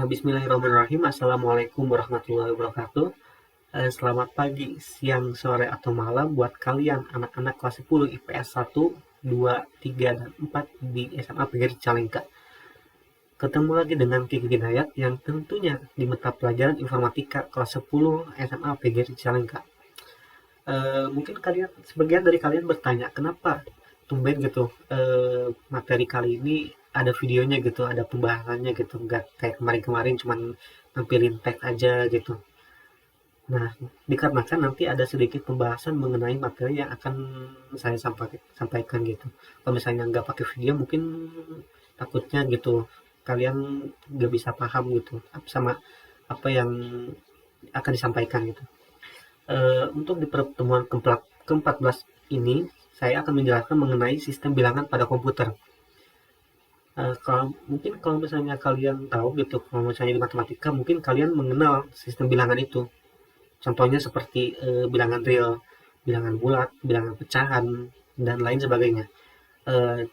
Bismillahirrahmanirrahim. Assalamualaikum warahmatullahi wabarakatuh. Selamat pagi, siang, sore, atau malam buat kalian anak-anak kelas 10 IPS 1, 2, 3, dan 4 di SMA PGRI Cicalengka. Ketemu lagi dengan Kiki Hidayat yang tentunya di mata pelajaran informatika kelas 10 SMA PGRI Cicalengka. Mungkin sebagian dari kalian bertanya, kenapa tumben gitu materi kali ini ada videonya gitu, ada pembahasannya gitu, nggak kayak kemarin-kemarin cuman nampilin teks aja gitu. Nah, dikarenakan nanti ada sedikit pembahasan mengenai materi yang akan saya sampaikan gitu. Kalau misalnya nggak pakai video, mungkin takutnya gitu kalian nggak bisa paham gitu sama apa yang akan disampaikan gitu. Untuk di pertemuan ke-14 ini, saya akan menjelaskan mengenai sistem bilangan pada komputer. Kalau misalnya kalian tahu gitu, kalau misalnya di matematika, mungkin kalian mengenal sistem bilangan itu. Contohnya seperti bilangan real, bilangan bulat, bilangan pecahan, dan lain sebagainya. Eh,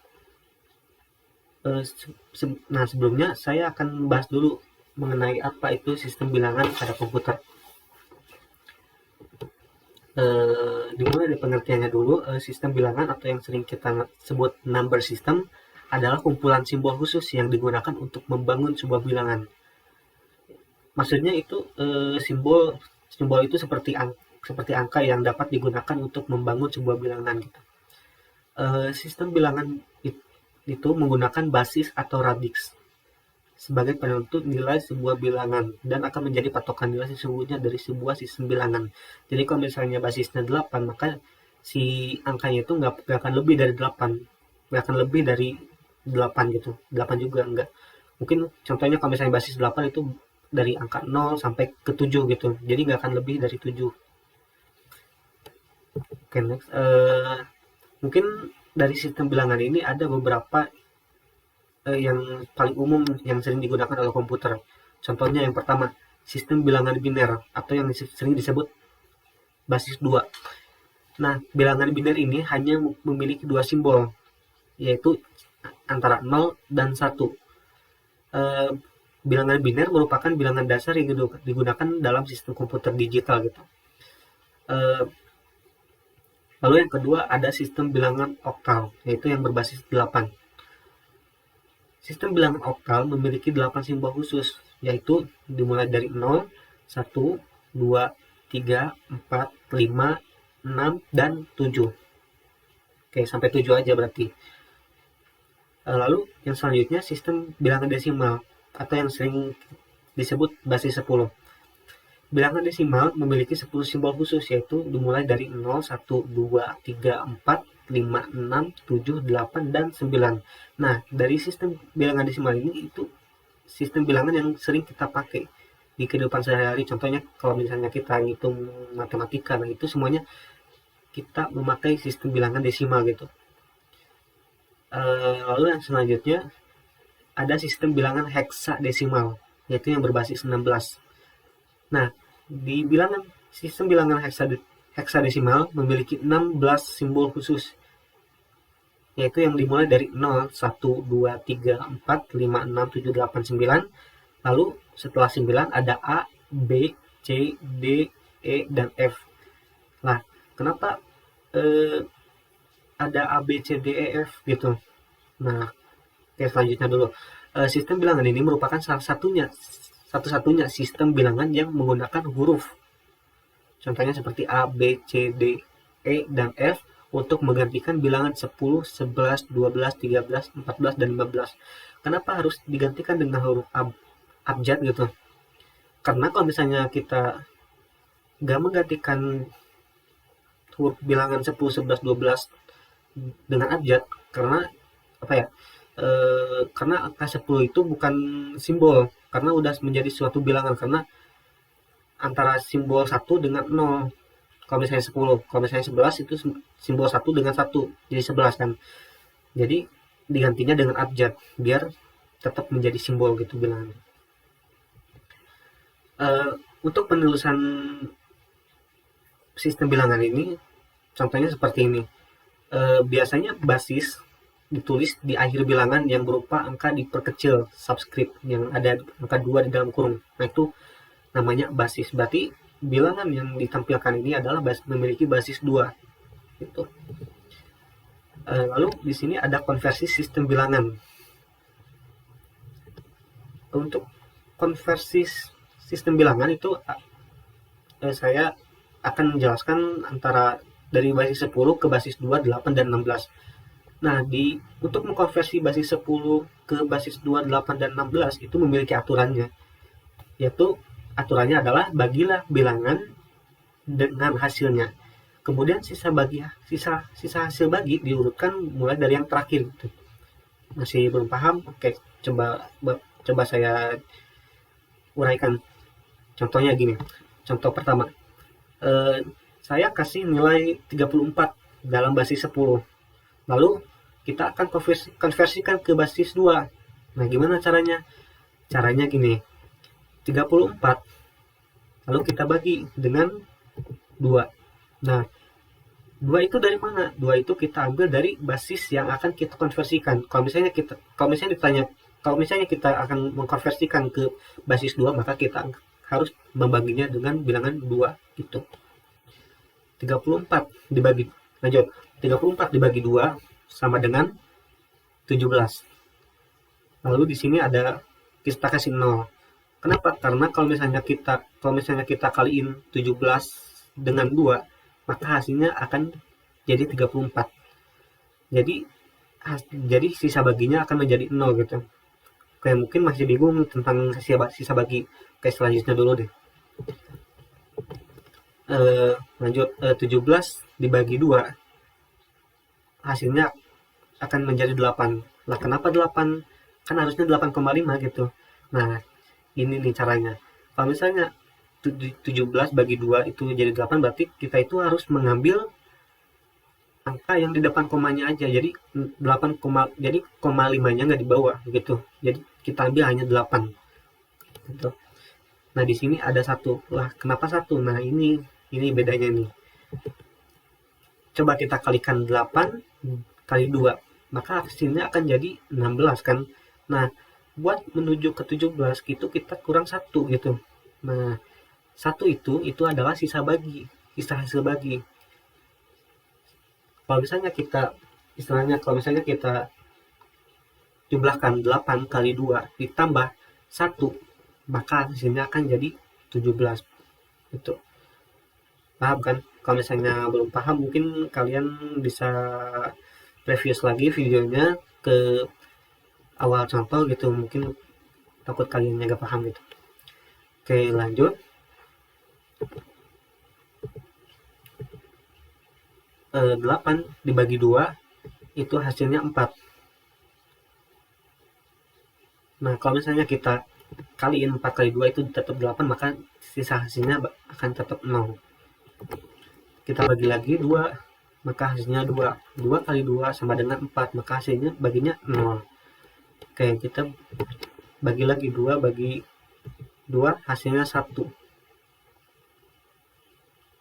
nah, sebelumnya saya akan bahas dulu mengenai apa itu sistem bilangan pada komputer. Dimulai dari pengertiannya dulu. Sistem bilangan atau yang sering kita sebut number system adalah kumpulan simbol khusus yang digunakan untuk membangun sebuah bilangan. Maksudnya itu simbol itu seperti angka yang dapat digunakan untuk membangun sebuah bilangan gitu. Sistem bilangan itu menggunakan basis atau radix sebagai penentu nilai sebuah bilangan dan akan menjadi patokan nilai sesungguhnya dari sebuah sistem bilangan. Jadi kalau misalnya basisnya 8, maka si angkanya itu nggak akan lebih dari 8, nggak akan lebih dari 8 gitu. 8 juga enggak. Mungkin contohnya kalau misalnya basis 8 itu dari angka 0 sampai ke 7 gitu. Jadi nggak akan lebih dari 7. Oke, next. Mungkin dari sistem bilangan ini ada beberapa yang paling umum yang sering digunakan oleh komputer. Contohnya yang pertama, sistem bilangan biner atau yang sering disebut basis 2. Nah, bilangan biner ini hanya memiliki dua simbol, yaitu antara 0 dan 1. Bilangan biner merupakan bilangan dasar yang digunakan dalam sistem komputer digital gitu. Lalu yang kedua ada sistem bilangan oktal, yaitu yang berbasis 8. Sistem bilangan oktal memiliki 8 simbol khusus, yaitu dimulai dari 0, 1, 2, 3, 4, 5, 6, dan 7. Oke, sampai 7 aja berarti. Lalu yang selanjutnya sistem bilangan desimal atau yang sering disebut basis 10. Bilangan desimal memiliki 10 simbol khusus, yaitu dimulai dari 0, 1, 2, 3, 4, 5, 6, 7, 8, dan 9. Nah, dari sistem bilangan desimal ini itu sistem bilangan yang sering kita pakai di kehidupan sehari-hari. Contohnya kalau misalnya kita ngitung matematika, nah itu semuanya kita memakai sistem bilangan desimal gitu. Lalu yang selanjutnya ada sistem bilangan heksadesimal, yaitu yang berbasis 16. Nah, di sistem bilangan heksadesimal memiliki 16 simbol khusus, yaitu yang dimulai dari 0, 1, 2, 3, 4, 5, 6, 7, 8, 9. Lalu setelah 9 ada A, B, C, D, E, dan F. Nah, kenapa ada A, B, C, D, E, F gitu? Nah, oke, selanjutnya dulu. Sistem bilangan ini merupakan satu-satunya sistem bilangan yang menggunakan huruf. Contohnya seperti A, B, C, D, E, dan F untuk menggantikan bilangan 10, 11, 12, 13, 14, dan 15. Kenapa harus digantikan dengan huruf abjad gitu? Karena kalau misalnya kita nggak menggantikan huruf bilangan 10, 11, 12 dengan abjad, karena apa ya? Karena angka 10 itu bukan simbol, karena udah menjadi suatu bilangan, karena antara simbol 1 dengan 0. Kalau misalnya 10, kalau misalnya 11 itu simbol 1 dengan 1, jadi 11 kan. Jadi digantinya dengan abjad biar tetap menjadi simbol gitu bilangan. Untuk penulisan sistem bilangan ini contohnya seperti ini. Biasanya basis ditulis di akhir bilangan yang berupa angka diperkecil subscript yang ada angka 2 di dalam kurung. Nah, itu namanya basis. Berarti bilangan yang ditampilkan ini adalah memiliki basis 2 gitu. Lalu di sini ada konversi sistem bilangan. Untuk konversi sistem bilangan itu saya akan menjelaskan antara dari basis 10 ke basis 2, 8, dan 16. Nah, untuk mengkonversi basis 10 ke basis 2, 8, dan 16 itu memiliki aturannya. Yaitu aturannya adalah bagilah bilangan dengan hasilnya. Kemudian sisa hasil bagi diurutkan mulai dari yang terakhir gitu. Masih belum paham? Oke, coba saya uraikan. Contohnya gini. Contoh pertama. Saya kasih nilai 34 dalam basis 10. Lalu kita akan konversikan ke basis 2. Nah, gimana caranya? Caranya gini. 34 lalu kita bagi dengan 2. Nah, 2 itu dari mana? 2 itu kita ambil dari basis yang akan kita konversikan. Kalau misalnya kita akan mengkonversikan ke basis 2, maka kita harus membaginya dengan bilangan 2 gitu. 34 dibagi 34 dibagi 2 sama dengan 17. Lalu di sini ada kita kasih 0. Kenapa? Karena kalau misalnya kita kaliin 17 dengan 2, maka hasilnya akan jadi 34. Jadi sisa baginya akan menjadi 0 gitu. Kayak mungkin masih bingung tentang sisa bagi. Oke, selanjutnya dulu deh. Lanjut, 17 dibagi 2 hasilnya akan menjadi 8. Lah, kenapa 8? Kan harusnya 8,5 gitu. Nah, ini nih caranya. Kalau misalnya 17 bagi 2 itu jadi 8, berarti kita itu harus mengambil angka yang di depan komanya aja. Jadi 8, jadi koma 5-nya nggak di bawah gitu. Jadi kita ambil hanya 8 gitu. Nah, di sini ada 1. Lah, kenapa 1? Nah, ini bedanya nih. Coba kita kalikan 8 kali 2, maka hasilnya akan jadi 16 kan. Nah, buat menuju ke 17 itu kita kurang 1 gitu. Nah, 1 itu adalah sisa hasil bagi. Kalau misalnya kita jumlahkan 8 kali 2 ditambah 1, maka hasilnya akan jadi 17 gitu. Paham kan? Kalau misalnya belum paham, mungkin kalian bisa review lagi videonya ke awal contoh gitu. Mungkin takut kalian nggak paham gitu. Oke, lanjut. 8 dibagi 2 itu hasilnya 4. Nah, kalau misalnya kita kaliin 4 kali 2 itu tetap 8, maka sisa hasilnya akan tetap 0. Kita bagi lagi 2, maka hasilnya 2. 2 kali 2 sama dengan 4, maka hasilnya baginya 0. Oke, kita bagi lagi 2 bagi 2, hasilnya 1.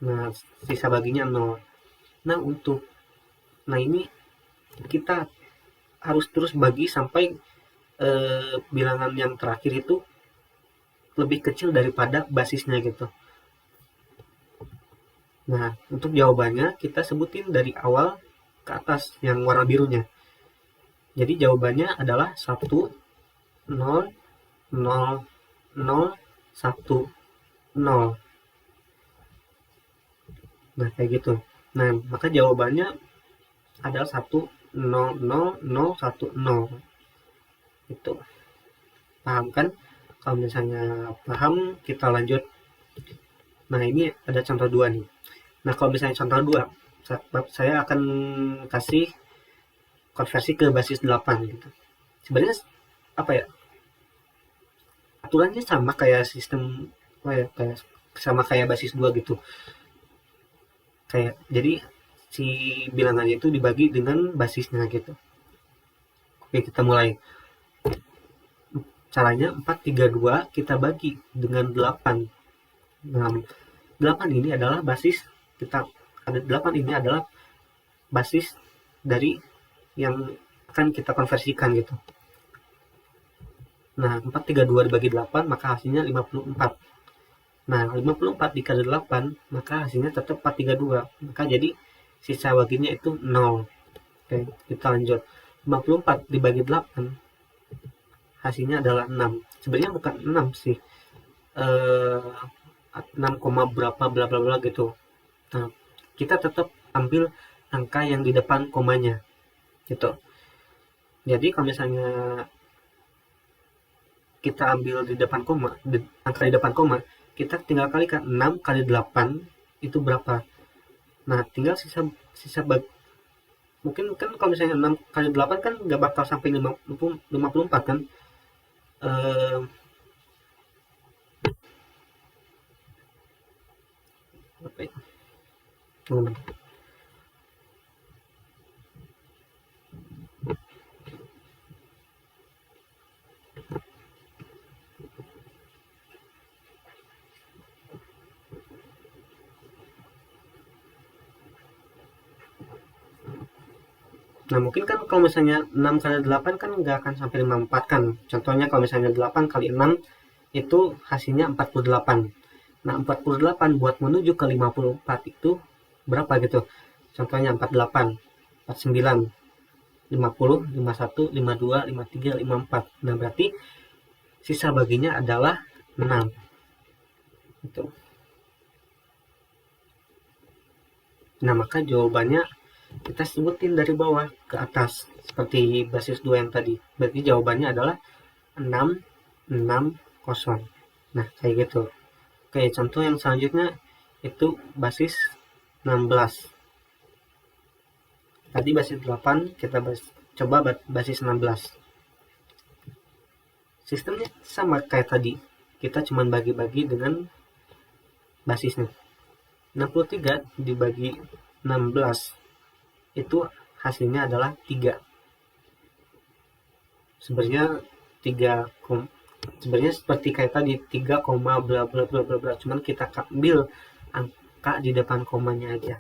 Nah, sisa baginya 0. Nah, ini kita harus terus bagi sampai bilangan yang terakhir itu lebih kecil daripada basisnya gitu. Nah, untuk jawabannya kita sebutin dari awal ke atas yang warna birunya. Jadi jawabannya adalah 1, 0, 0, 0, 1, 0. Nah, kayak gitu. Nah, maka jawabannya adalah 1, 0, 0, 0, 1, 0. Itu. Paham kan? Kalau misalnya paham, kita lanjut. Nah, ini ada contoh 2 nih. Nah, kalau misalnya contoh 2, saya akan kasih konversi ke basis 8 gitu. Sebenarnya apa ya? Aturannya sama kayak sistem kayak basis 2 gitu. Jadi si bilangannya itu dibagi dengan basisnya gitu. Oke, kita mulai. Caranya 432 kita bagi dengan 8. Nah, 8 ini adalah basis dari yang akan kita konversikan gitu. Nah, 432 dibagi 8 maka hasilnya 54. Nah, 54 dikali 8 maka hasilnya tetap 432. Maka jadi sisa baginya itu 0. Oke, kita lanjut. 54 dibagi 8 hasilnya adalah 6. Sebenarnya bukan 6 sih. 6, berapa bla bla bla gitu. Nah, kita tetap ambil angka yang di depan komanya gitu. Jadi kalau misalnya kita ambil di depan koma, angka di depan koma, kita tinggal kalikan 6 kali 8 itu berapa. Nah, tinggal sisa mungkin kan kalau misalnya 6 kali 8 kan nggak bakal sampai 54 kan. Apa ya? Nah, mungkin kan kalau misalnya 6 kali 8 kan nggak akan sampai 54 kan. Contohnya kalau misalnya 8 kali 6 itu hasilnya 48. Nah, 48 buat menuju ke 54 itu berapa gitu. Contohnya 48, 49, 50, 51, 52, 53, 54. Nah, berarti sisa baginya adalah 6. Gitu. Nah, maka jawabannya kita sebutin dari bawah ke atas seperti basis 2 yang tadi. Berarti jawabannya adalah 660. Nah, kayak gitu. Oke, contoh yang selanjutnya itu basis 16. Tadi basis 8, kita coba basis 16. Sistemnya sama kayak tadi. Kita cuma bagi-bagi dengan basisnya. 63 dibagi 16 itu hasilnya adalah 3. Sebenarnya 3 sebenarnya seperti kayak tadi 3, bla bla bla bla bla, cuman kita ambil angka di depan komanya aja.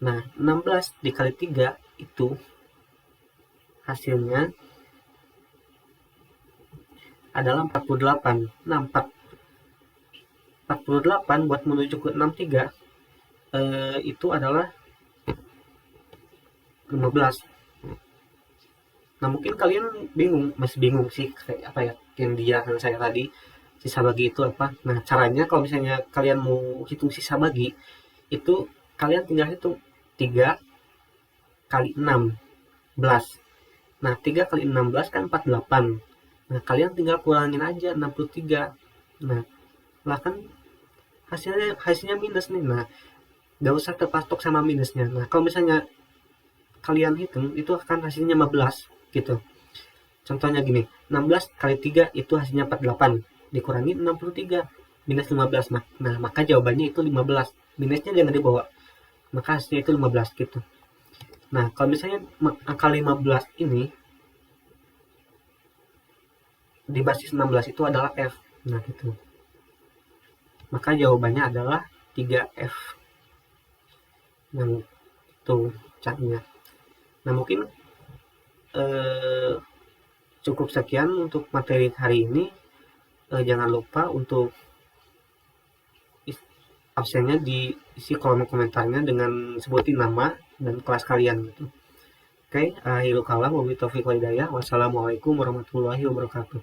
Nah, 16 dikali 3 itu hasilnya adalah 48. Nah, 48 buat menuju ke 63 itu adalah 15. Nah, mungkin kalian masih bingung sih kayak apa ya yang dia saya tadi sisa bagi itu apa. Nah, caranya kalau misalnya kalian mau hitung sisa bagi itu kalian tinggal hitung 3 kali 16. Nah, 3 kali 16 kan 48. Nah, kalian tinggal kurangin aja 63. Nah, lah kan hasilnya minus nih. Nah, gak usah terpatok sama minusnya. Nah, kalau misalnya kalian hitung itu akan hasilnya 15 gitu. Contohnya gini, 16 kali 3 itu hasilnya 48, dikurangi 63 minus 15. Nah, maka jawabannya itu 15. Minusnya jangan dibawa. Maka hasilnya itu 15 gitu. Nah, kalau misalnya angka 15 ini di basis 16 itu adalah F. Nah, gitu. Maka jawabannya adalah 3F. Nah, itu caranya. Nah, mungkin cukup sekian untuk materi hari ini. Jangan lupa untuk absennya diisi kolom komentarnya dengan sebutin nama dan kelas kalian gitu. Oke, akhirul kalam wabillahi taufiq wal hidayah. Wassalamualaikum warahmatullahi wabarakatuh.